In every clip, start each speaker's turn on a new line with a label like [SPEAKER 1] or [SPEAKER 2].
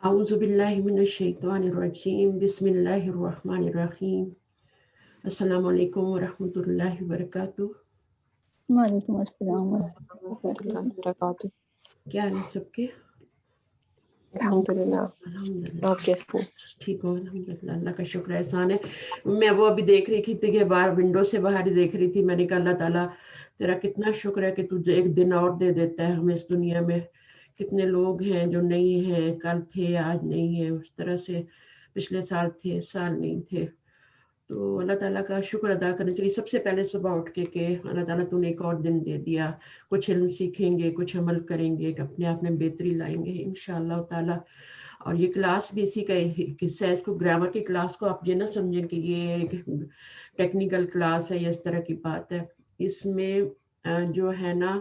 [SPEAKER 1] اعوذ باللہ من الشیطان الرجیم بسم اللہ الرحمن الرحیم السلام علیکم ورحمۃ اللہ وبرکاتہ۔
[SPEAKER 2] وعلیکم السلام ورحمۃ
[SPEAKER 3] ورحمۃ اللہ وبرکاتہ۔
[SPEAKER 1] کیا حال ہے سب کے؟
[SPEAKER 3] الحمدللہ،
[SPEAKER 1] الحمدللہ
[SPEAKER 3] آپ کیسے ہیں؟
[SPEAKER 1] ٹھیک ہوں الحمدللہ، اللہ کا شکر احسان ہے۔ میں وہ ابھی دیکھ رہی تھی کہ باہر ونڈو سے باہر ہی دیکھ رہی تھی، میں نے کہا اللہ تعالیٰ تیرا کتنا شکر ہے کہ تجھے ایک دن اور دے دیتا ہے ہمیں اس دنیا میں۔ کتنے لوگ ہیں جو نہیں ہیں، کل تھے آج نہیں ہیں، اس طرح سے پچھلے سال تھے اس سال نہیں تھے۔ تو اللہ تعالیٰ کا شکر ادا کرنا چاہیے سب سے پہلے صبح اٹھ کے کہ اللہ تعالیٰ تو نے ایک اور دن دے دیا، کچھ علم سیکھیں گے، کچھ عمل کریں گے، اپنے آپ میں بہتری لائیں گے انشاءاللہ تعالیٰ۔ اور یہ کلاس بھی اسی کا حصہ ہے، اس کو گرامر کی کلاس کو آپ یہ نہ سمجھیں کہ یہ ایک ٹیکنیکل کلاس ہے یا اس طرح کی بات ہے۔ اس میں جو ہے نا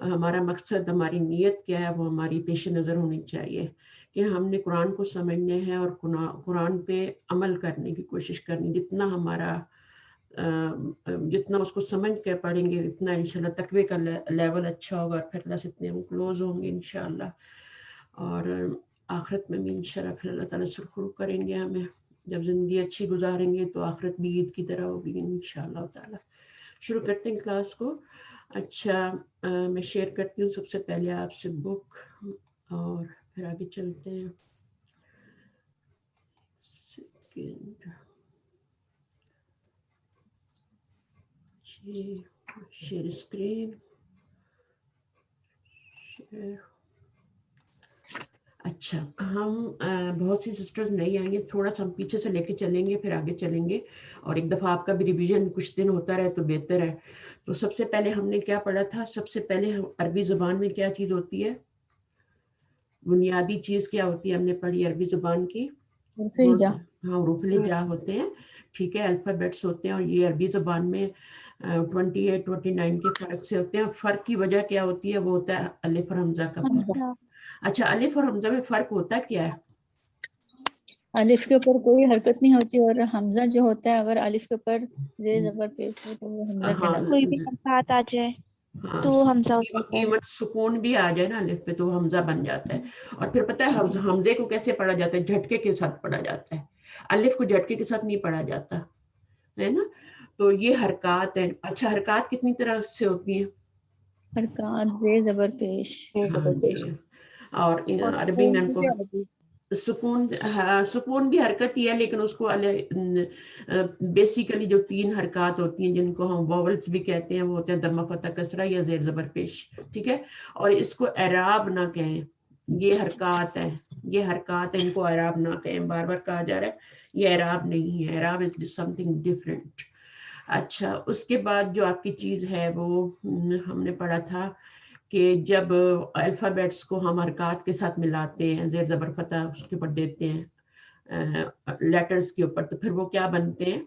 [SPEAKER 1] ہمارا مقصد، ہماری نیت کیا ہے وہ ہماری پیش نظر ہونی چاہیے کہ ہم نے قرآن کو سمجھنے ہیں اور قرآن پہ عمل کرنے کی کوشش کرنی۔ جتنا ہمارا جتنا اس کو سمجھ کے پڑھیں گے اتنا انشاءاللہ تقوی کا لیول اچھا ہوگا، اور پھر اللہ سے اتنے ہم کلوز ہوں گے انشاءاللہ، اور آخرت میں بھی انشاءاللہ پھر اللہ تعالیٰ سرخرو کریں گے ہمیں۔ جب زندگی اچھی گزاریں گے تو آخرت بھی عید کی طرح ہوگی انشاءاللہ تعالیٰ۔ شروع کرتے ہیں کلاس کو۔ اچھا میں شیئر کرتی ہوں سب سے پہلے آپ سے بک، اور پھر آگے چلتے ہیں۔ سیکنڈ جی، شیئر اسکرین شیئر۔ اچھا، ہم بہت سی سسٹرز نہیں آئیں گے، تھوڑا سا ہم پیچھے سے لے کے چلیں گے پھر آگے چلیں گے، اور ایک دفعہ آپ کا بھی ریویژن کچھ دن ہوتا رہے تو بہتر ہے۔ تو سب سے پہلے ہم نے کیا پڑھا تھا؟ سب سے پہلے عربی زبان میں کیا چیز ہوتی ہے؟ بنیادی چیز کیا ہوتی ہے ہم نے پڑھی عربی زبان کی؟
[SPEAKER 2] الفہجہ۔
[SPEAKER 1] ہاں، حروف الہجا ہوتے ہیں، ٹھیک ہے، الفابیٹس ہوتے ہیں، اور یہ عربی زبان میں 28 29 کے فرق سے ہوتے ہیں۔ فرق کی وجہ کیا ہوتی ہے؟ وہ ہوتا ہے الف اور حمزہ کا فرق۔ اچھا، الف اور حمزہ میں فرق ہوتا کیا ہے؟
[SPEAKER 2] الف کے اوپر کوئی حرکت نہیں ہوتی، اور حمزہ جو ہوتا ہے اگر الف کے اوپر زیر زبر پیش ہو تو وہ حمزہ کہلاتا ہے۔
[SPEAKER 4] کوئی بھی حرکات آ جائے تو حمزہ ہو جاتا ہے۔
[SPEAKER 1] ایون سکون بھی آ جائے نا الف پہ تو حمزہ بن جاتا ہے۔ اور پھر پتہ ہے حمزے کو کیسے پڑھا جاتا ہے؟ جھٹکے کے ساتھ پڑھا جاتا ہے، الف کو جھٹکے کے ساتھ نہیں پڑھا جاتا ہے نا۔ تو یہ حرکات ہیں۔ اچھا، حرکات کتنی طرح سے ہوتی ہیں؟
[SPEAKER 2] حرکات زیر زبر پیش۔
[SPEAKER 1] ہاں جی، اور عربی میں ان کو سکون بھی حرکت ہی ہے، لیکن اس کو بیسیکلی جو 3 حرکات ہوتی ہیں جن کو ہم واولز بھی کہتے ہیں وہ ہوتے ہیں ضمہ فتح کسرہ یا زیر زبر پیش، ٹھیک ہے۔ اور اس کو اعراب نہ کہیں، یہ حرکات ہیں، یہ حرکات ہیں، ان کو اعراب نہ کہیں، بار بار کہا جا رہا ہے یہ اعراب نہیں ہے، اعراب از سم تھنگ ڈفرینٹ۔ اچھا، اس کے بعد جو آپ کی چیز ہے وہ ہم نے پڑھا تھا کہ جب الفابیٹس کو ہم حرکات کے ساتھ ملاتے ہیں، زیر زبر فتح اس کے اوپر دیتے ہیں لیٹرز کے اوپر، تو پھر وہ کیا بنتے ہیں؟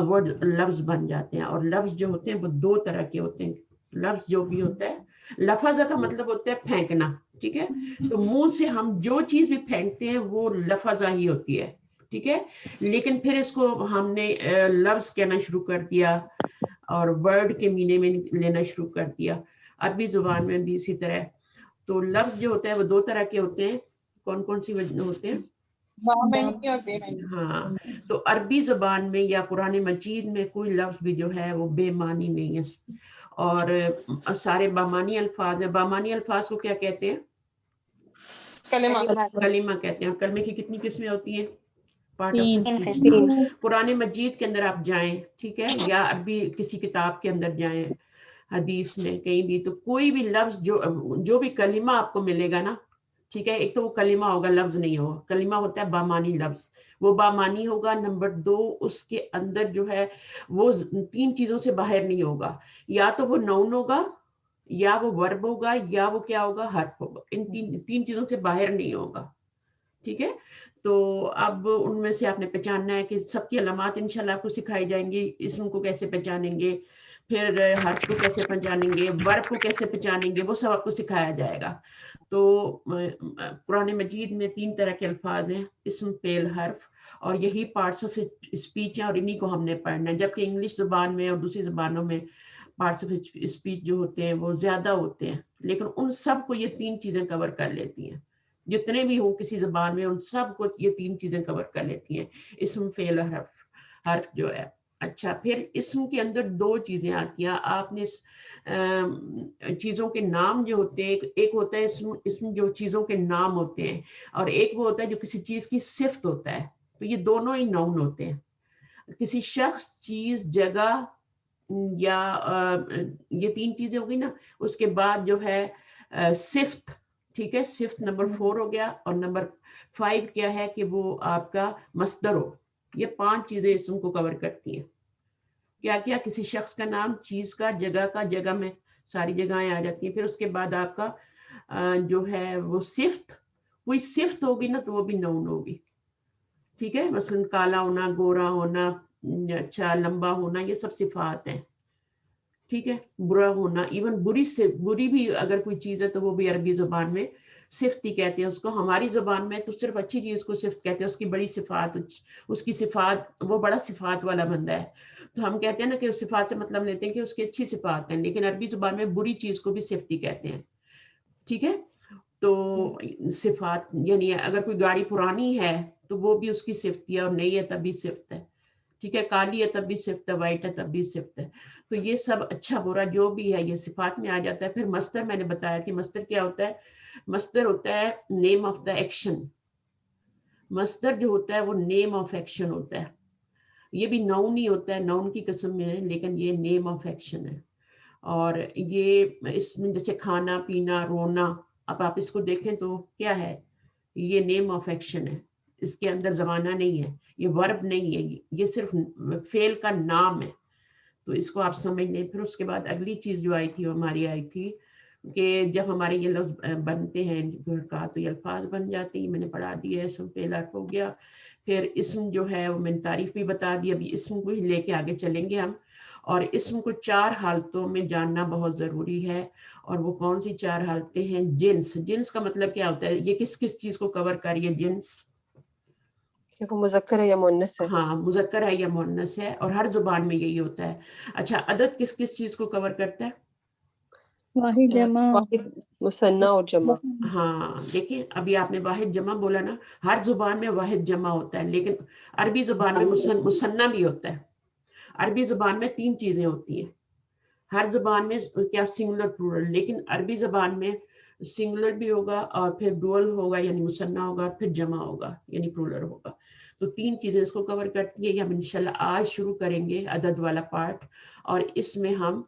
[SPEAKER 1] ورڈ، لفظ بن جاتے ہیں۔ اور لفظ جو ہوتے ہیں وہ 2 طرح کے ہوتے ہیں۔ لفظ جو بھی ہوتا ہے، لفظ کا مطلب ہوتا ہے پھینکنا، ٹھیک ہے۔ تو منہ سے ہم جو چیز بھی پھینکتے ہیں وہ لفظ ہی ہوتی ہے، ٹھیک ہے۔ لیکن پھر اس کو ہم نے لفظ کہنا شروع کر دیا اور ورڈ کے معنی میں لینا شروع کر دیا۔ عربی زبان میں بھی اسی طرح۔ تو لفظ جو ہوتا ہے وہ 2 طرح کے ہوتے ہیں، کون کون سی ہوتے ہیں؟ ہاں، تو عربی زبان میں یا قرآن مجید میں کوئی لفظ بھی جو ہے وہ بے معنی نہیں ہے، اور سارے بامانی الفاظ ہیں۔ بامانی الفاظ کو کیا کہتے ہیں؟ کلمہ کہتے ہیں۔ کلمے کی کتنی قسمیں ہوتی ہیں؟ پارٹ آف قرآن مجید کے اندر آپ جائیں، ٹھیک ہے، یا عربی کسی کتاب کے اندر جائیں، حدیث میں کہیں بھی، تو کوئی بھی لفظ جو بھی کلمہ آپ کو ملے گا نا، ٹھیک ہے، ایک تو وہ کلمہ ہوگا، لفظ نہیں ہوگا۔ کلمہ ہوتا ہے بامانی لفظ، وہ بامانی ہوگا۔ نمبر 2، اس کے اندر جو ہے وہ 3 چیزوں سے باہر نہیں ہوگا، یا تو وہ نون ہوگا، یا وہ ورب ہوگا، یا وہ کیا ہوگا؟ حرف ہوگا۔ ان 3 چیزوں سے باہر نہیں ہوگا، ٹھیک ہے۔ تو اب ان میں سے آپ نے پہچاننا ہے کہ سب کی علامات انشاءاللہ آپ کو سکھائی جائیں گی۔ اسم کو کیسے پہچانیں گے، پھر حرف کو کیسے پہچانیں گے، ورب کو کیسے پہچانیں گے، وہ سب آپ کو سکھایا جائے گا۔ تو قرآن مجید میں 3 طرح کے الفاظ ہیں، اسم، فعل، حرف، اور یہی پارٹس آف اسپیچ ہیں، اور انہی کو ہم نے پڑھنا ہے۔ جبکہ انگلش زبان میں اور دوسری زبانوں میں پارٹس آف اسپیچ جو ہوتے ہیں وہ زیادہ ہوتے ہیں، لیکن ان سب کو یہ 3 چیزیں کور کر لیتی ہیں۔ جتنے بھی ہوں کسی زبان میں ان سب کو یہ 3 چیزیں کور کر لیتی ہیں، اسم فعل اور حرف جو ہے. اچھا پھر اسم کے اندر 2 چیزیں آتی ہیں. آپ نے چیزوں کے نام جو ہوتے ہیں، ایک ہوتا ہے اسم جو چیزوں کے نام ہوتے ہیں، اور ایک وہ ہوتا ہے جو کسی چیز کی صفت ہوتا ہے. تو یہ دونوں ہی ناؤن ہوتے ہیں. کسی شخص، چیز، جگہ یا یہ 3 چیزیں ہو گئی نا. اس کے بعد جو ہے صفت، ٹھیک ہے، صفت نمبر 4 ہو گیا. اور نمبر 5 کیا ہے کہ وہ آپ کا مصدر ہو. یہ 5 چیزیں اسم کو کور کرتی ہیں. کیا کیا؟ کسی شخص کا نام، چیز کا، جگہ کا، جگہ میں ساری جگہیں آ جاتی ہیں. پھر اس کے بعد آپ کا جو ہے وہ صفت، کوئی صفت ہوگی نا تو وہ بھی نون ہوگی. ٹھیک ہے، مثلا کالا ہونا، گورا ہونا، اچھا لمبا ہونا، یہ سب صفات ہیں. ٹھیک ہے، برا ہونا، ایون بری بھی اگر کوئی چیز ہے تو وہ بھی عربی زبان میں صفت ہی کہتے ہیں اس کو. ہماری زبان میں تو صرف اچھی چیز کو صفت کہتے ہیں، اس کی بڑی صفات، اس کی صفات، وہ بڑا صفات والا بندہ ہے. تو ہم کہتے ہیں نا کہ صفات سے مطلب لیتے ہیں کہ اس کی اچھی صفات ہیں، لیکن عربی زبان میں بری چیز کو بھی صفت ہی کہتے ہیں. ٹھیک ہے، تو صفات یعنی اگر کوئی گاڑی پرانی ہے تو وہ بھی اس کی صفت ہے، اور نئی ہے تب بھی صفت ہے. ٹھیک ہے، کالی ہے تب بھی صفت ہے، وائٹ ہے تب بھی صفت ہے. تو یہ سب اچھا برا جو بھی ہے یہ صفات میں آ جاتا ہے. پھر مصدر میں نے بتایا کہ مصدر کیا ہوتا ہے. مصدر ہوتا ہے نیم آف دا ایکشن. مصدر جو ہوتا ہے وہ نیم آف ایکشن ہوتا ہے. یہ بھی ناؤن ہی ہوتا ہے، ناؤن کی قسم میں ہے، لیکن یہ نیم آف ایکشن ہے. اور یہ اس میں جیسے کھانا، پینا، رونا، اب آپ اس کو دیکھیں تو کیا ہے، یہ نیم آف ایکشن ہے. اس کے اندر زمانہ نہیں ہے، یہ ورب نہیں ہے، یہ صرف فعل کا نام ہے. تو اس کو آپ سمجھ لیں. پھر اس کے بعد اگلی چیز جو آئی تھی وہ ہماری آئی تھی کہ جب ہمارے یہ لفظ بنتے ہیں کا تو یہ الفاظ بن جاتے ہیں. میں نے پڑھا دیا، اسم فعل حرف ہو گیا. پھر اسم جو ہے وہ میں نے تعریف بھی بتا دی. ابھی اسم کو ہی لے کے آگے چلیں گے ہم. اور اسم کو 4 حالتوں میں جاننا بہت ضروری ہے. اور وہ کون سی 4 حالتیں ہیں؟ جنس. جنس کا مطلب کیا ہوتا ہے؟ یہ کس کس چیز کو کور کر رہی ہے جنس؟
[SPEAKER 3] کہ وہ مذکر ہے یا مؤنث ہے.
[SPEAKER 1] ہاں، مذکر ہے یا مؤنث ہے، اور ہر زبان میں یہی ہوتا ہے. اچھا، عدد کس کس چیز کو کور کرتا ہے؟
[SPEAKER 2] واحد، جمع،
[SPEAKER 3] واحد، مثنیٰ اور جمع.
[SPEAKER 1] ہاں دیکھیں، ابھی آپ نے واحد جمع بولا نا. ہر زبان میں واحد جمع ہوتا ہے، لیکن عربی زبان میں مثنیٰ بھی ہوتا ہے. عربی زبان میں 3 چیزیں ہوتی ہیں. ہر زبان میں کیا سنگولر پلورل، لیکن عربی زبان میں سنگولر بھی ہوگا، اور پھر ڈوئل ہوگا یعنی مثنیٰ ہوگا، پھر جمع ہوگا یعنی پلورل ہوگا. تو 3 چیزیں اس کو کور کرتی ہے. یہ ہم انشاءاللہ آج شروع کریں گے عدد والا پارٹ. اور اس میں ہم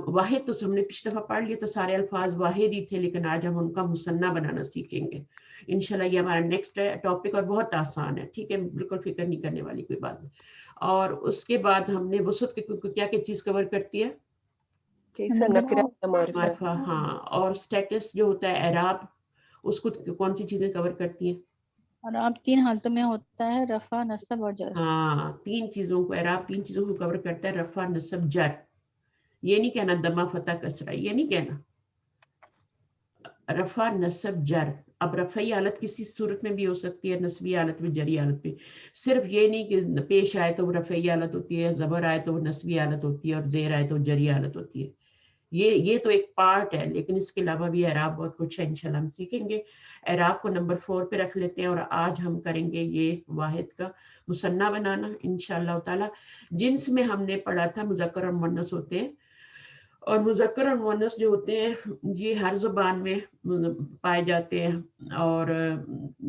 [SPEAKER 1] واحد تو ہم نے پچھلی دفعہ پڑھ لیے تو سارے الفاظ واحد ہی تھے، لیکن آج ہم ان کا مثنیٰ بنانا سیکھیں گے انشاءاللہ. یہ ہمارا نیکسٹ ٹاپک اور بہت آسان ہے. ٹھیک ہے، بالکل فکر نہیں کرنے والی کوئی بات. اور اس کے بعد ہم نے وسعت کیا کیا چیز کور کرتی ہے؟
[SPEAKER 3] کہ اسم نکرہ یا معرفہ.
[SPEAKER 1] معرفہ، ہاں. اور اسٹیٹس جو ہوتا ہے اعراب، اس کو کون سی چیزیں کور کرتی ہیں؟
[SPEAKER 2] اور آپ 3 حالتوں میں ہوتا ہے، رفع، نصب اور جر.
[SPEAKER 1] ہاں، 3 چیزوں کو اعراب 3 چیزوں کو کور کرتا ہے، رفع، نصب، جر. یہ نہیں کہنا ضمہ، فتح، کسرہ، یہ نہیں کہنا. رفع، نصب، جر. اب رفعی حالت کسی صورت میں بھی ہو سکتی ہے، نصبی حالت میں، جری حالت میں. صرف یہ نہیں کہ پیش آئے تو وہ رفعی حالت ہوتی ہے، زبر آئے تو وہ نصبی حالت ہوتی ہے، اور زیر آئے تو جری حالت ہوتی ہے. یہ تو ایک پارٹ ہے، لیکن اس کے علاوہ بھی اعراب بہت کچھ ہے، انشاءاللہ ہم سیکھیں گے. اعراب کو نمبر 4 پہ رکھ لیتے ہیں، اور آج ہم کریں گے یہ واحد کا مثنیٰ بنانا انشاءاللہ تعالی. جنس میں ہم نے پڑھا تھا مذکر اور مؤنث ہوتے ہیں، اور مذکر اور مؤنث جو ہوتے ہیں یہ ہر زبان میں پائے جاتے ہیں. اور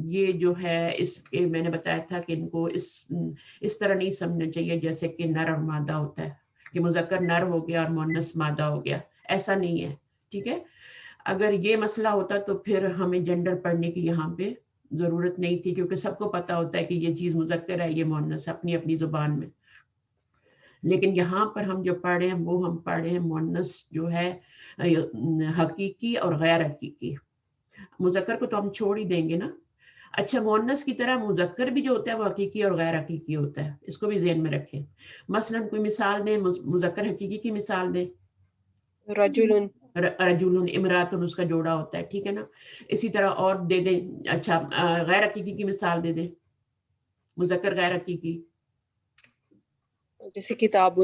[SPEAKER 1] یہ جو ہے اس میں نے بتایا تھا کہ ان کو اس طرح نہیں سمجھنا چاہیے جیسے کہ نر اور مادہ ہوتا ہے، کہ مذکر نر ہو گیا اور مؤنث مادہ ہو گیا. ایسا نہیں ہے. ٹھیک ہے، اگر یہ مسئلہ ہوتا تو پھر ہمیں جنڈر پڑھنے کی یہاں پہ ضرورت نہیں تھی، کیونکہ سب کو پتا ہوتا ہے کہ یہ چیز مذکر ہے، یہ مؤنث، اپنی اپنی زبان میں. لیکن یہاں پر ہم جو پڑھ رہے ہیں وہ ہم پڑھ رہے ہیں مؤنث جو ہے حقیقی اور غیر حقیقی. مذکر کو تو ہم چھوڑ ہی دیں گے نا. اچھا، مؤنث کی طرح مذکر بھی جو ہوتا ہے وہ حقیقی اور غیر حقیقی ہوتا ہے، اس کو بھی ذہن میں رکھیں. مثلا کوئی مثال دیں، مذکر حقیقی کی مثال دیں.
[SPEAKER 3] رجل،
[SPEAKER 1] رجل، امراتن اس کا جوڑا ہوتا ہے. ٹھیک ہے نا. اسی طرح اور دے دیں. اچھا، غیر حقیقی کی مثال دے دیں، مذکر غیر حقیقی.
[SPEAKER 3] جیسے کتاب.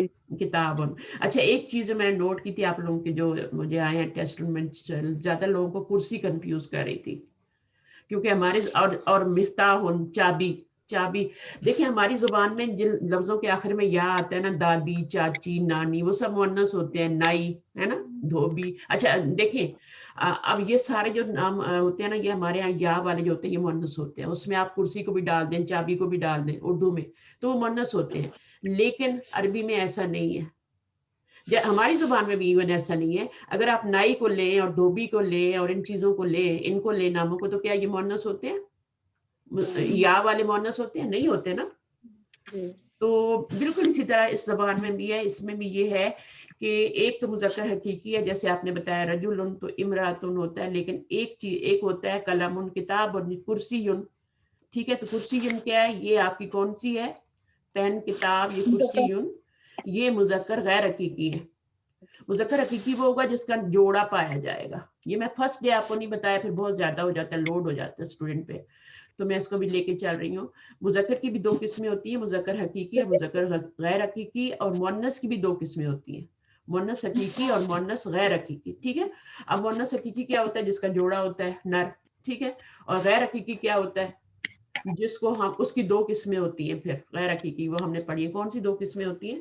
[SPEAKER 1] اچھا، ایک چیز جو میں نے نوٹ کی تھی آپ لوگوں کے جو مجھے آئے ہیں ٹیسٹ میں، زیادہ لوگوں کو کرسی کنفیوز کر رہی تھی، کیونکہ ہمارے اور مفتاح چابی چابی. دیکھیں ہماری زبان میں جن لفظوں کے آخر میں یا آتا ہے نا، دادی، چاچی، نانی، وہ سب مؤنث ہوتے ہیں. نائی ہے نا، دھوبی. اچھا دیکھیں اب یہ سارے جو نام ہوتے ہیں نا، یہ ہمارے یہاں یا والے جو ہوتے ہیں یہ مؤنث ہوتے ہیں. اس میں آپ کرسی کو بھی ڈال دیں، چابی کو بھی ڈال دیں اردو میں، تو وہ مؤنث ہوتے ہیں. لیکن عربی میں ایسا نہیں ہے، ہماری زبان میں بھی ایون ایسا نہیں ہے. اگر آپ نائی کو لیں اور دھوبی کو لیں اور ان چیزوں کو لیں، ان کو لیں ناموں کو، تو کیا یہ مؤنث ہوتے ہیں؟ یا والے مؤنث ہوتے ہیں؟ نہیں ہوتے نا. تو بالکل اسی طرح اس زبان میں بھی ہے. اس میں بھی یہ ہے کہ ایک تو مذکر حقیقی ہے، جیسے آپ نے بتایا رجل تو امراتن ہوتا ہے، لیکن ایک چیز ایک ہوتا ہے کلام کتاب اور کرسی. ٹھیک ہے، تو کرسی کیا ہے؟ یہ آپ کی کون سی ہے؟ پین، کتاب، یہ کرسی. یہ مذکر غیر حقیقی ہے. مذکر حقیقی وہ ہوگا جس کا جوڑا پایا جائے گا. یہ میں فرسٹ ڈے آپ کو نہیں بتایا، پھر بہت زیادہ ہو جاتا ہے، لوڈ ہو جاتا ہے اسٹوڈنٹ پہ، تو میں اس کو بھی لے کے چل رہی ہوں. مذکر کی بھی دو قسمیں ہوتی ہیں، مذکر حقیقی اور مذکر غیر حقیقی. اور مؤنث کی بھی دو قسمیں ہوتی ہیں، مؤنث حقیقی اور مؤنث غیر حقیقی. ٹھیک ہے. اب مؤنث حقیقی کیا ہوتا ہے؟ جس کا جوڑا ہوتا ہے نر. ٹھیک ہے. اور غیر حقیقی کیا ہوتا ہے؟ جس کو ہم اس کی دو قسمیں ہوتی ہیں. پھر غیر حقیقی وہ ہم نے پڑھی ہے. کون سی دو قسمیں ہوتی ہیں؟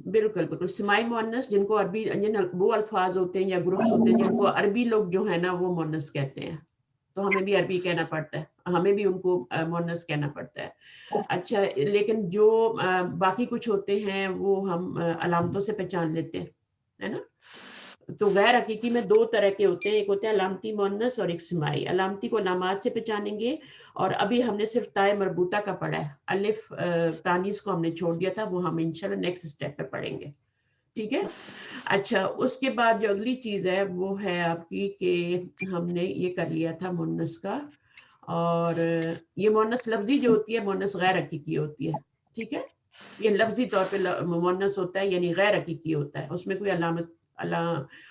[SPEAKER 1] بالکل بالکل سمائی مؤنث، جن کو عربی وہ الفاظ ہوتے ہیں یا گروپس ہوتے ہیں جن کو عربی لوگ جو ہے نا وہ مؤنث کہتے ہیں، تو ہمیں بھی عربی کہنا پڑتا ہے، ہمیں بھی ان کو مؤنث کہنا پڑتا ہے. اچھا لیکن جو باقی کچھ ہوتے ہیں وہ ہم علامتوں سے پہچان لیتے ہیں، ہے نا. تو غیر حقیقی میں دو طرح کے ہوتے ہیں، ایک ہوتا ہے علامتی مؤنث اور ایک سمائی. علامتی کو علامات سے پہچانیں گے، اور ابھی ہم نے صرف تائے مربوطہ کا پڑھا ہے، الف تانیث کو ہم نے چھوڑ دیا تھا، وہ ہم انشاءاللہ نیکسٹ سٹیپ پہ پڑھیں گے. ٹھیک ہے. اچھا اس کے بعد جو اگلی چیز ہے وہ ہے آپ کی کہ ہم نے یہ کر لیا تھا مؤنث کا، اور یہ مؤنث لفظی جو ہوتی ہے مؤنث غیر حقیقی ہوتی ہے. ٹھیک ہے. یہ لفظی طور پہ مؤنث ہوتا ہے، یعنی غیر حقیقی ہوتا ہے، اس میں کوئی علامت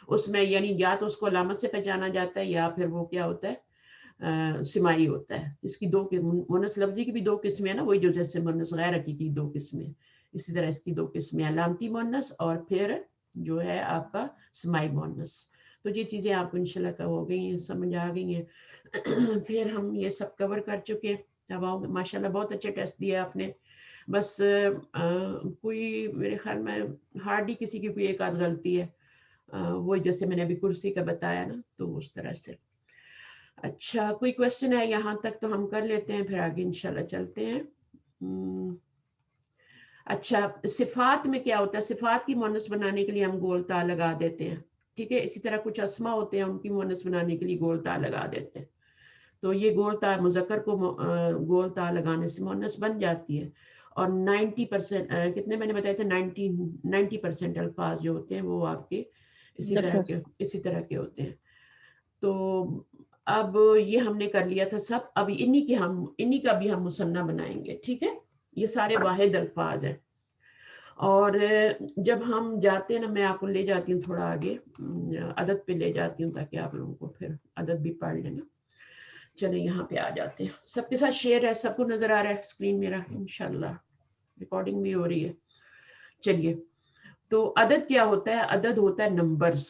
[SPEAKER 1] اس میں یعنی یا تو اس کو علامت سے پہچانا جاتا ہے یا پھر وہ کیا ہوتا ہے سمائی ہوتا ہے. اس کی دو مؤنث لفظی کی بھی دو قسمیں ہیں نا، وہی جو جیسے مؤنث غیر حقیقی دو قسمیں، اسی طرح اس کی دو قسمیں، علامتی مؤنث اور پھر جو ہے آپ کا سمائی مؤنث. تو یہ چیزیں آپ کو انشاءاللہ کا ہو گئی ہیں، سمجھ آ گئی ہیں. پھر ہم یہ سب کور کر چکے. اب ماشاءاللہ بہت اچھے ٹیسٹ دیے آپ نے. بس کوئی میرے خیال میں ہارڈلی کسی کی کوئی ایک آدھ غلطی ہے، وہ جیسے میں نے ابھی کرسی کا بتایا نا، تو اس طرح سے. اچھا کوئی کوشچن ہے یہاں تک تو ہم کر لیتے ہیں، پھر آگے انشاءاللہ چلتے ہیں. اچھا صفات میں کیا ہوتا ہے؟ صفات کی مؤنث بنانے کے لیے ہم گول تا لگا دیتے ہیں. ٹھیک ہے. اسی طرح کچھ اسما ہوتے ہیں، ان کی مؤنث بنانے کے لیے گول تا لگا دیتے ہیں. تو یہ گول تا مذکر کو گول تا لگانے سے مؤنث بن جاتی ہے. اور 90% کتنے میں نے بتایا تھا، 90% الفاظ جو ہوتے ہیں وہ آپ کے اسی طرح کے ہوتے ہیں. تو اب یہ ہم نے کر لیا تھا سب. اب انہی کا بھی ہم مثنیٰ بنائیں گے. ٹھیک ہے. یہ سارے واحد الفاظ ہیں. اور جب ہم جاتے ہیں نا، میں آپ کو لے جاتی ہوں تھوڑا آگے، عدد پہ لے جاتی ہوں تاکہ آپ لوگوں کو پھر عدد بھی پڑھ لینا. چلیں یہاں پہ آ جاتے ہیں. سب کے ساتھ شیئر ہے، سب کو نظر آ رہا ہے اسکرین میرا؟ انشاءاللہ ریکارڈنگ بھی ہو رہی ہے. چلیے تو عدد کیا ہوتا ہے؟ عدد ہوتا ہے نمبرز،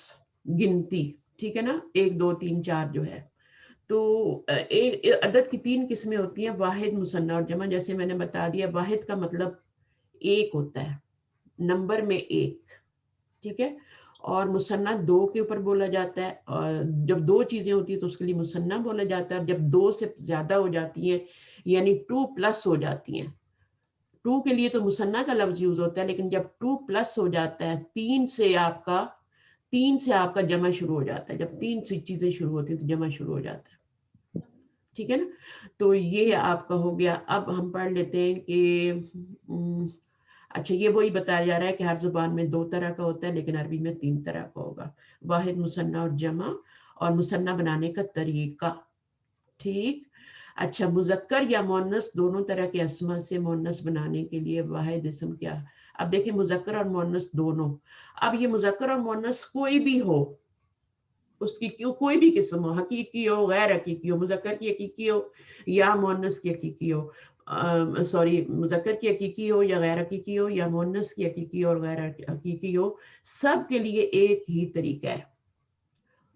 [SPEAKER 1] گنتی. ٹھیک ہے نا، 1 2 3 4 جو ہے. تو عدد کی 3 قسمیں ہوتی ہیں، واحد، مثنیٰ اور جمع. جیسے میں نے بتا دیا، واحد کا مطلب ایک ہوتا ہے، نمبر میں ایک. ٹھیک ہے. اور مثنیٰ 2 کے اوپر بولا جاتا ہے، اور جب 2 چیزیں ہوتی ہیں تو اس کے لیے مثنیٰ بولا جاتا ہے. جب 2 سے زیادہ ہو جاتی ہیں یعنی 2+ ہو جاتی ہیں، 2 کے لیے تو مثنیٰ کا لفظ یوز ہوتا ہے، لیکن جب 2+ ہو جاتا ہے، 3 سے آپ کا جمع شروع ہو جاتا ہے. جب 3 سے چیزیں شروع ہوتی ہیں تو جمع شروع ہو جاتا ہے. ٹھیک ہے نا. تو یہ آپ کا ہو گیا. اب ہم پڑھ لیتے ہیں کہ اچھا یہ وہی بتایا جا رہا ہے کہ ہر زبان میں 2 طرح کا ہوتا ہے، لیکن عربی میں 3 طرح کا ہوگا، واحد، مثنیٰ اور جمع. اور مثنیٰ بنانے کا طریقہ. ٹھیک. اچھا مذکر یا مؤنث دونوں طرح کے اسما سے مؤنث بنانے کے لیے واحد اسم کیا؟ اب دیکھیں مذکر اور مؤنث دونوں. اب یہ مذکر اور مؤنث کوئی بھی ہو، اس کی کوئی بھی قسم ہو، حقیقی ہو، غیر حقیقی ہو، مذکر کی حقیقی ہو یا مؤنث کی حقیقی ہو، مذکر کی حقیقی ہو یا غیر حقیقی ہو، یا مؤنث کی حقیقی اور غیر حقیقی ہو، سب کے لیے ایک ہی طریقہ ہے.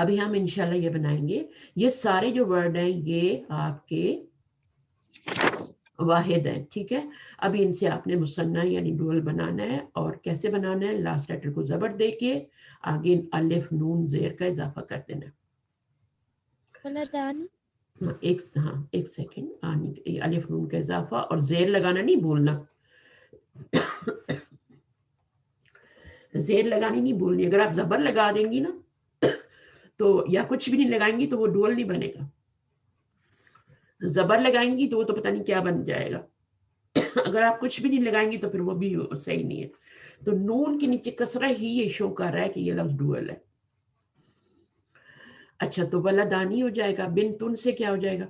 [SPEAKER 1] ابھی ہم انشاءاللہ یہ بنائیں گے. یہ سارے جو ورڈ ہیں یہ آپ کے واحد ہیں, ٹھیک ہے. ابھی ان سے آپ نے مثنیٰ یعنی ڈوئل بنانا ہے. اور کیسے بنانا ہے؟ لاسٹ لیٹر کو زبر دے کے آگے الف نون زیر کا اضافہ کر دینا.
[SPEAKER 4] ولدانی.
[SPEAKER 1] ایک سیکنڈ, الف نون کا اضافہ اور زیر لگانا نہیں بھولنا. زیر لگانی نہیں بھولنی. اگر آپ زبر لگا دیں گی نا تو یا کچھ بھی نہیں لگائیں گی تو وہ ڈوئل نہیں بنے گا. زبر لگائیں گی تو وہ تو پتہ نہیں کیا بن جائے گا. اگر آپ کچھ بھی نہیں لگائیں گی تو پھر وہ بھی صحیح نہیں ہے. تو نون کے نیچے کسرہ ہی یہ شو کر رہا ہے کہ یہ لفظ ڈوئل ہے. اچھا تو ولدانی ہو جائے گا. بنتن سے کیا ہو جائے گا؟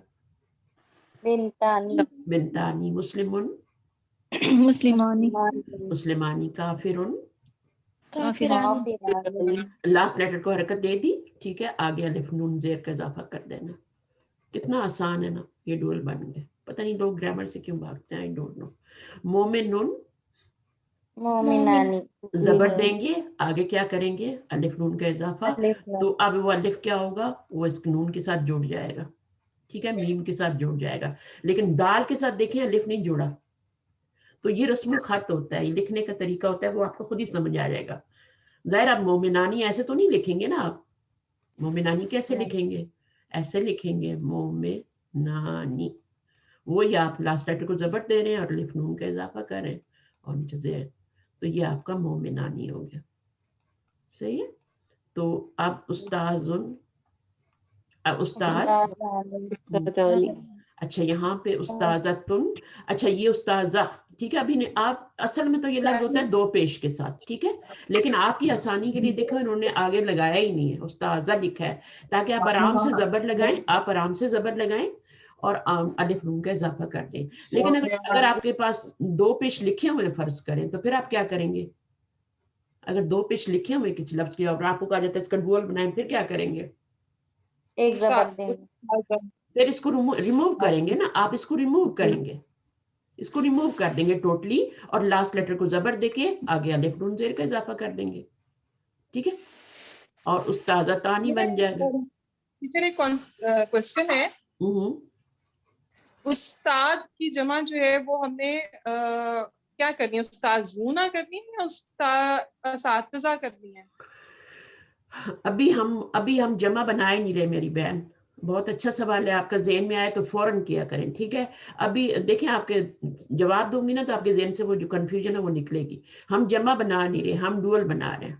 [SPEAKER 5] بنتانی.
[SPEAKER 1] بنتانی. مسلمن.
[SPEAKER 2] مسلمانی.
[SPEAKER 1] مسلمانی. کافرن.
[SPEAKER 4] کافرانی.
[SPEAKER 1] لاسٹ لیٹر کو حرکت دے دی, ٹھیک ہے. آگے الف نون زیر کا اضافہ کر دینا. کتنا آسان ہے نا, یہ ڈوئل بن گئے. پتہ نہیں لوگ گرامر سے کیوں بھاگتے ہیں, آئی ڈونٹ نو. مومنن.
[SPEAKER 5] مومنانی.
[SPEAKER 1] زبر دیں گے, آگے کیا کریں گے؟ الف نون کا اضافہ. تو اب وہ الف کیا ہوگا؟ وہ اس نون کے ساتھ جڑ جائے گا, ٹھیک ہے, میم کے ساتھ جڑ جائے گا. لیکن دال کے ساتھ دیکھیں الف نہیں جڑا. تو یہ رسم الخط ہوتا ہے, یہ لکھنے کا طریقہ ہوتا ہے, وہ آپ کو خود ہی سمجھ آ جائے گا. ظاہر آپ مومنانی ایسے تو نہیں لکھیں گے نا. آپ مومنانی کیسے لکھیں گے؟ ایسے لکھیں گے مومنانی. وہی آپ لاسٹ لیٹر کو زبر دے رہے ہیں اور الف نون کا اضافہ کر رہے ہیں اور نیچے زیر. تو یہ آپ کا مومنانی ہو گیا. صحیح ہے. تو اب استاذ. اچھا یہاں پہ استاذتن. اچھا یہ استاذہ, ٹھیک ہے. ابھی آپ اصل میں تو یہ لفظ ہوتا ہے دو پیش کے ساتھ, ٹھیک ہے. لیکن آپ کی آسانی کے لیے دیکھو انہوں نے آگے لگایا ہی نہیں ہے, استاذہ لکھا ہے تاکہ آپ آرام سے زبر لگائیں. آپ آرام سے زبر لگائیں اور الف نون کا اضافہ کر دیں. لیکن اگر آپ کے پاس دو پیش لکھے ہوئے فرض کریں تو پھر آپ کیا کریں گے؟ اگر دو پیش لکھے ہوئے کسی لفظ کی اور آپ کو کہا جاتا ہے اس کا ڈوئل بنائیں, پھر کیا کریں گے؟
[SPEAKER 5] ایک زبر دیں گے.
[SPEAKER 1] پھر اس کو ریموو کریں گے نا. آپ اس کو ریموو کریں گے, اس کو ریموو کر دیں گے ٹوٹلی, اور لاسٹ لیٹر کو زبر دے کے آگے الف نون زیر کا اضافہ کر دیں گے, ٹھیک ہے. اور استاذہ تانی بن جائے گا.
[SPEAKER 6] ٹیچر ایک کوشچن ہے, استاد کی جمع جو ہے وہ ہم نے کیا کرنی ہے؟ استاذونہ کرنی ہے یا اساتذہ کرنی ہے؟
[SPEAKER 1] ابھی ہم جمع بنائے نہیں رہے میری بہن. بہت اچھا سوال ہے آپ کا, ذہن میں آئے تو فوراً کیا کریں, ٹھیک ہے. ابھی دیکھیں آپ کے جواب دوں گی نا تو آپ کے ذہن سے وہ جو کنفیوژن ہے وہ نکلے گی. ہم جمع بنا نہیں رہے, ہم ڈوئل بنا رہے ہیں,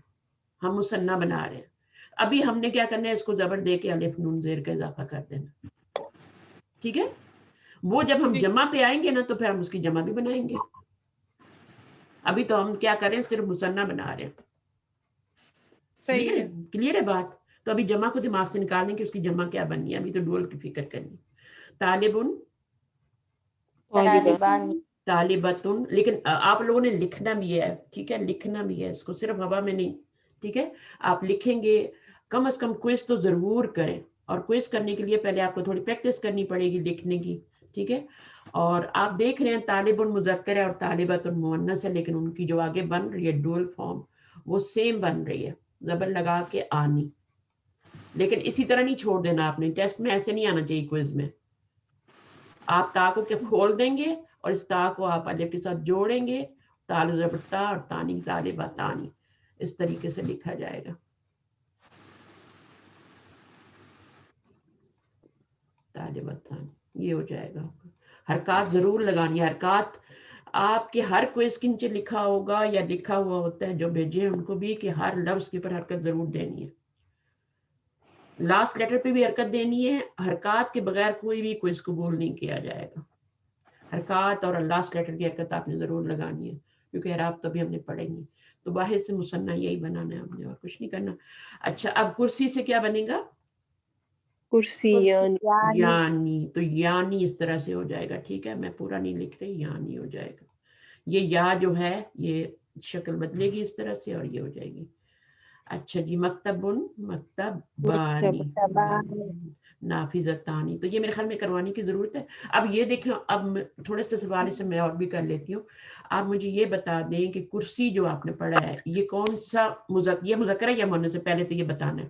[SPEAKER 1] ہم مثنیٰ بنا رہے ہیں. ابھی ہم نے کیا کرنا ہے؟ اس کو زبر دے کے الف نون زیر کا اضافہ کر دینا, ٹھیک ہے. وہ جب ہم جمع پہ آئیں گے نا تو پھر ہم اس کی جمع بھی بنائیں گے. ابھی تو ہم کیا کریں؟ صرف مثنیٰ بنا رہے ہیں.
[SPEAKER 6] صحیح ہے,
[SPEAKER 1] کلیئر ہے بات. تو ابھی جمع کو دماغ سے نکالنے کی اس کی جمع کیا بننی ہے, ابھی تو ڈوئل کی فکر کرنی. طالبن. طالبتن. لیکن آپ لوگوں نے لکھنا بھی ہے, ٹھیک ہے, لکھنا بھی ہے اس کو, صرف ہوا میں نہیں, ٹھیک ہے. آپ لکھیں گے, کم از کم کوئز تو ضرور کریں, اور کوئز کرنے کے لیے پہلے آپ کو تھوڑی پریکٹس کرنی پڑے گی لکھنے کی, ٹھیک ہے. اور آپ دیکھ رہے ہیں طالبن مذکر ہے اور طالبتن مؤنث ہے, لیکن ان کی جو آگے بن رہی ہے ڈوئل فارم وہ سیم بن رہی ہے, زبر لگا کے آنی. لیکن اسی طرح نہیں چھوڑ دینا آپ نے, ٹیسٹ میں ایسے نہیں آنا چاہیے. کوئز میں آپ تا کو کھول دیں گے اور اس تا کو آپ الف کے ساتھ جوڑیں گے, تال زبر تا اور تانی طالبہ تانی, اس طریقے سے لکھا جائے گا. طالبہ تانی یہ ہو جائے گا. حرکات ضرور لگانی ہے. حرکات آپ کے ہر کوئز کے نیچے لکھا ہوگا یا لکھا ہوا ہوتا ہے, جو بھیجے ان کو بھی, کہ ہر لفظ کے اوپر حرکت ضرور دینی ہے. لاسٹ لیٹر پہ بھی حرکت دینی ہے. حرکات کے بغیر کوئی بھی کوئز قبول نہیں کیا جائے گا. حرکات اور لاسٹ لیٹر کی حرکت آپ نے ضرور لگانی ہے, کیونکہ اعراب تو بھی ہم نے پڑھیں گی. تو واحد سے مثنیٰ یہی بنانا ہے ہم نے, اور کچھ نہیں کرنا. اچھا اب کرسی سے کیا بنے گا؟
[SPEAKER 3] کرسی
[SPEAKER 1] یعنی. تو یعنی اس طرح سے ہو جائے گا, ٹھیک ہے. میں پورا نہیں لکھ رہی, یعنی ہو جائے گا. یہ یا جو ہے یہ شکل بدلے گی اس طرح سے اور یہ ہو جائے گی. اچھا جی, مکتبن. مکتب بانی. نافذتانی. تو یہ میرے خیال میں کروانے کی ضرورت ہے. اب یہ دیکھیں, اب تھوڑے سے سوال سے میں اور بھی کر لیتی ہوں. آپ مجھے یہ بتا دیں کہ کرسی جو آپ نے پڑھا ہے یہ کون سا یہ مذکر ہے یا مؤنث ہے؟ پہلے تو یہ بتانا ہے.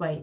[SPEAKER 1] 5,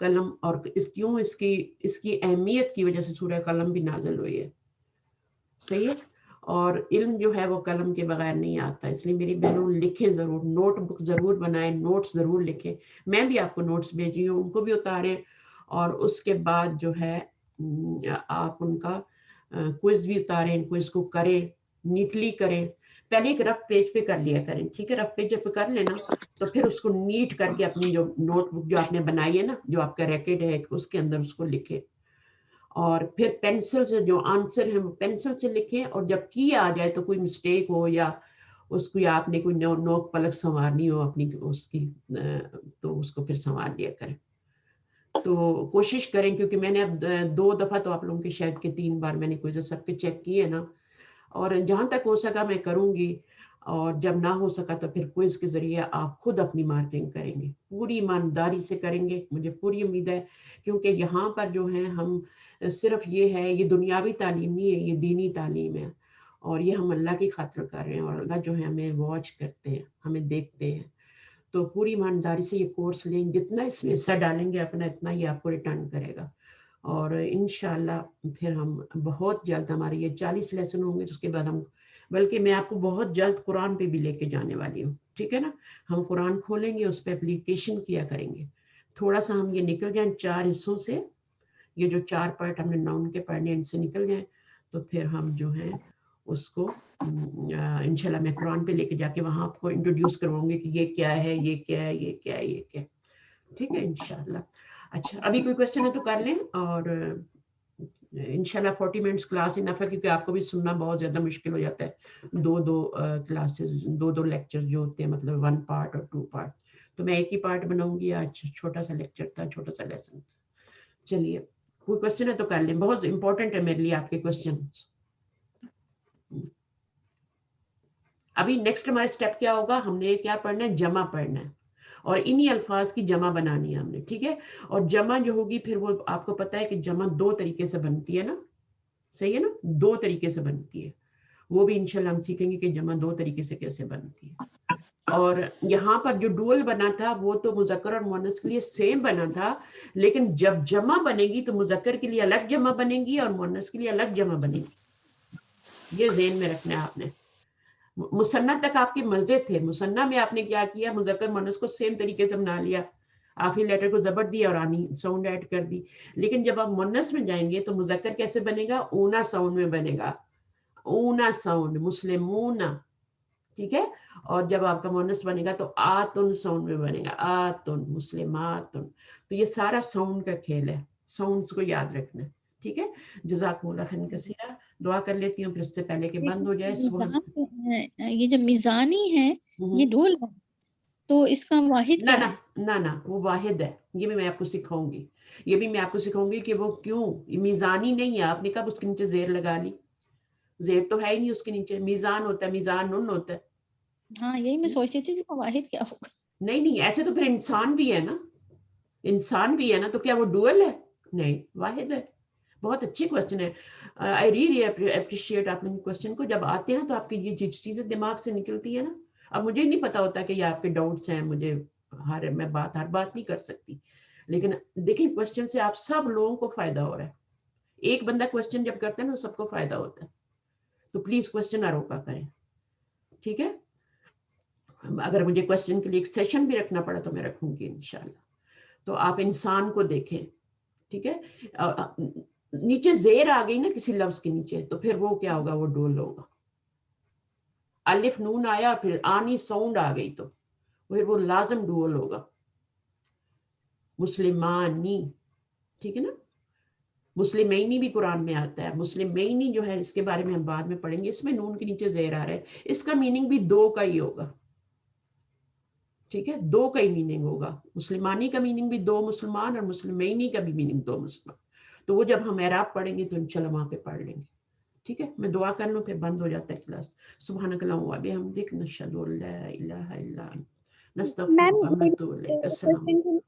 [SPEAKER 1] قلم اور کیوں اس کی اہمیت کی وجہ سے سورہ قلم بھی نازل ہوئی ہے. صحیح ہے. اور علم جو ہے وہ قلم کے بغیر نہیں آتا. اس لیے میری بہنوں لکھیں ضرور, نوٹ بک ضرور بنائیں, نوٹس ضرور لکھیں. میں بھی آپ کو نوٹس بھیجی ہوں, ان کو بھی اتاریں, اور اس کے بعد جو ہے آپ ان کا کوئز بھی اتاریں, کوئز کو کریں, نیٹلی کریں. پہلے ایک رف پیج پہ کر لیا کریں, ٹھیک ہے. رف پیج جب کر لینا تو پھر اس کو نیٹ کر کے اپنی جو نوٹ بک جو آپ نے بنائی ہے نا, جو آپ کا ریکٹ ہے, اس کے اندر اس کو لکھیں. اور پھر پینسل سے جو آنسر ہے وہ پینسل سے لکھیں, اور جب کی آ جائے تو کوئی مسٹیک ہو یا اس کو آپ نے کوئی نوک پلک سنوارنی ہو اپنی اس کی, تو اس کو پھر سنوار لیا کریں. تو کوشش کریں, کیونکہ میں نے اب 2 دفعہ تو آپ لوگوں کے شاید کہ 3 بار میں نے کوئی سب کے چیک کیے نا, اور جہاں تک ہو سکا میں کروں گی, اور جب نہ ہو سکا تو پھر کوئز کے ذریعے آپ خود اپنی مارکنگ کریں گے, پوری ایمانداری سے کریں گے. مجھے پوری امید ہے, کیونکہ یہاں پر جو ہے ہم صرف یہ ہے, یہ دنیاوی تعلیم نہیں ہے, یہ دینی تعلیم ہے, اور یہ ہم اللہ کی خاطر کر رہے ہیں, اور اللہ جو ہے ہمیں واچ کرتے ہیں, ہمیں دیکھتے ہیں. تو پوری ایمانداری سے یہ کورس لیں, جتنا اس میں حصہ ڈالیں گے اپنا, اتنا ہی آپ کو ریٹرن کرے گا. اور انشاءاللہ پھر ہم بہت جلد, ہمارے یہ 40 لیسن ہوں گے, اس کے بعد ہم, بلکہ میں آپ کو بہت جلد قرآن پہ بھی لے کے جانے والی ہوں, ٹھیک ہے نا. ہم قرآن کھولیں گے, اس پہ اپلیکیشن کیا کریں گے. تھوڑا سا ہم یہ نکل جائیں 4 حصوں سے, یہ جو 4 پارٹ ہم نے ناؤن کے پڑھنے ان سے نکل جائیں, تو پھر ہم جو ہیں اس کو انشاءاللہ میں قرآن پہ لے کے جا کے وہاں آپ کو انٹروڈیوس کرواؤں گے کہ یہ کیا ہے, یہ کیا ہے, یہ کیا ہے, یہ کیا ہے, ٹھیک ہے انشاءاللہ. اچھا, ابھی کوئی کوشچن ہے تو کر لیں, اور انشاءاللہ 40 منٹس کلاس انف ہے, کیونکہ آپ کو بھی سننا بہت زیادہ مشکل ہو جاتا ہے. 2 کلاسز, 2 لیکچر جو ہوتے ہیں, مطلب 1 پارٹ اور 2 پارٹ, تو میں ایک ہی پارٹ بناؤں گی. آج چھوٹا سا لیکچر تھا, چھوٹا سا لیسن. چلیے, کوئی کوشچن ہے تو کر لیں, بہت امپورٹنٹ ہے میرے لیے آپ کے کوشچن. ابھی نیکسٹ ہمارا اسٹیپ کیا ہوگا, ہم نے کیا پڑھنا ہے, جمع پڑھنا ہے, اور انہی الفاظ کی جمع بنانی ہے ہم نے, ٹھیک ہے. اور جمع جو ہوگی پھر وہ آپ کو پتا ہے کہ جمع 2 طریقے سے بنتی ہے نا, صحیح ہے نا, 2 طریقے سے بنتی ہے. وہ بھی انشاءاللہ ہم سیکھیں گے کہ جمع 2 طریقے سے کیسے بنتی ہے. اور یہاں پر جو ڈوئل بنا تھا وہ تو مذکر اور مؤنث کے لیے سیم بنا تھا, لیکن جب جمع بنے گی تو مذکر کے لیے الگ جمع بنے گی اور مؤنث کے لیے الگ جمع بنے گی. یہ ذہن میں رکھنا ہے آپ نے. مثنیٰ تک آپ کے مزے تھے, مثنیٰ میں آپ نے کیا کیا, مذکر مؤنث کو سیم طریقے سے بنا لیا, آخری لیٹر کو زبر دی اور آنی ساؤنڈ ایڈ کر دی. لیکن جب آپ مؤنث میں جائیں گے تو مذکر کیسے بنے گا, اونا ساؤنڈ میں بنے گا, اونا ساؤنڈ, مسلمون, ٹھیک ہے. اور جب آپ کا مؤنث بنے گا تو آتن ساؤنڈ میں بنے گا, آتن, مسلماتن. تو یہ سارا ساؤنڈ کا کھیل ہے, ساؤنڈز کو یاد رکھنا ہے, ٹھیک ہے. جزاکم اللہ خیرا کثیرا. دعا کر لیتی ہوں پھر اس سے پہلے کہ بند ہو جائے.
[SPEAKER 2] یہ جو میزانی ہے یہ ڈول ہے, تو اس کا واحد کیا ہے؟
[SPEAKER 1] نہ وہ واحد ہے. یہ بھی میں آپ کو سکھاؤں گی, کہ وہ کیوں میزانی نہیں ہے. آپ نے کب اس کے نیچے زیر لگا لی, زیر تو ہے ہی نہیں اس کے نیچے. میزان ہوتا ہے, میزان نون ہوتا ہے.
[SPEAKER 2] ہاں یہی میں سوچتی تھی کہ واحد کیا ہوگا. نہیں
[SPEAKER 1] ایسے تو پھر انسان بھی ہے نا, تو کیا وہ ڈوئل ہے؟ نہیں, واحد ہے. بہت اچھی کوشچن ہے. آئی ریئلی اپریشیٹ آپ نے کوشچن کو. جب آتے ہیں نا تو آپ کی یہ چیزیں دماغ سے نکلتی ہے نا. اب مجھے نہیں پتا ہوتا کہ یہ آپ کے ڈاؤٹس ہیں, مجھے میں ہر بات نہیں کر سکتی, لیکن دیکھیں کوشچن سے آپ سب لوگوں کو فائدہ ہو رہا ہے. ایک بندہ کوشچن جب کرتا ہے نا سب کو فائدہ ہوتا ہے. تو پلیز کوشچن نہ روکا کریں, ٹھیک ہے. اگر مجھے کوشچن کے لیے ایک سیشن بھی رکھنا پڑا تو میں رکھوں گی انشاءاللہ. تو آپ انسان کو دیکھیں, ٹھیک ہے. نیچے زیر آ گئی نا کسی لفظ کے نیچے, تو پھر وہ کیا ہوگا, وہ ڈول ہوگا. الف نون آیا پھر آنی ساؤنڈ آ گئی تو پھر وہ لازم ڈول ہوگا. مسلمانی, ٹھیک ہے نا. مسلمینی بھی قرآن میں آتا ہے. مسلمینی جو ہے اس کے بارے میں ہم بعد میں پڑھیں گے. اس میں نون کے نیچے زیر آ رہا ہے, اس کا میننگ بھی 2 کا ہی ہوگا, ٹھیک ہے. 2 کا ہی میننگ ہوگا. مسلمانی کا میننگ بھی 2 مسلمان, اور مسلمینی کا بھی میننگ 2 مسلمان. تو وہ جب ہم اعراب پڑھیں گے تو انشاءاللہ وہاں پہ پڑھ لیں گے, ٹھیک ہے. میں دعا کر لوں پھر بند ہو جاتا ہے کلاس. سبحانک اللہم و بحمدک, نشہد ان لا الہ الا انت, نستغفرک و نتوب الیک. السلام علیکم.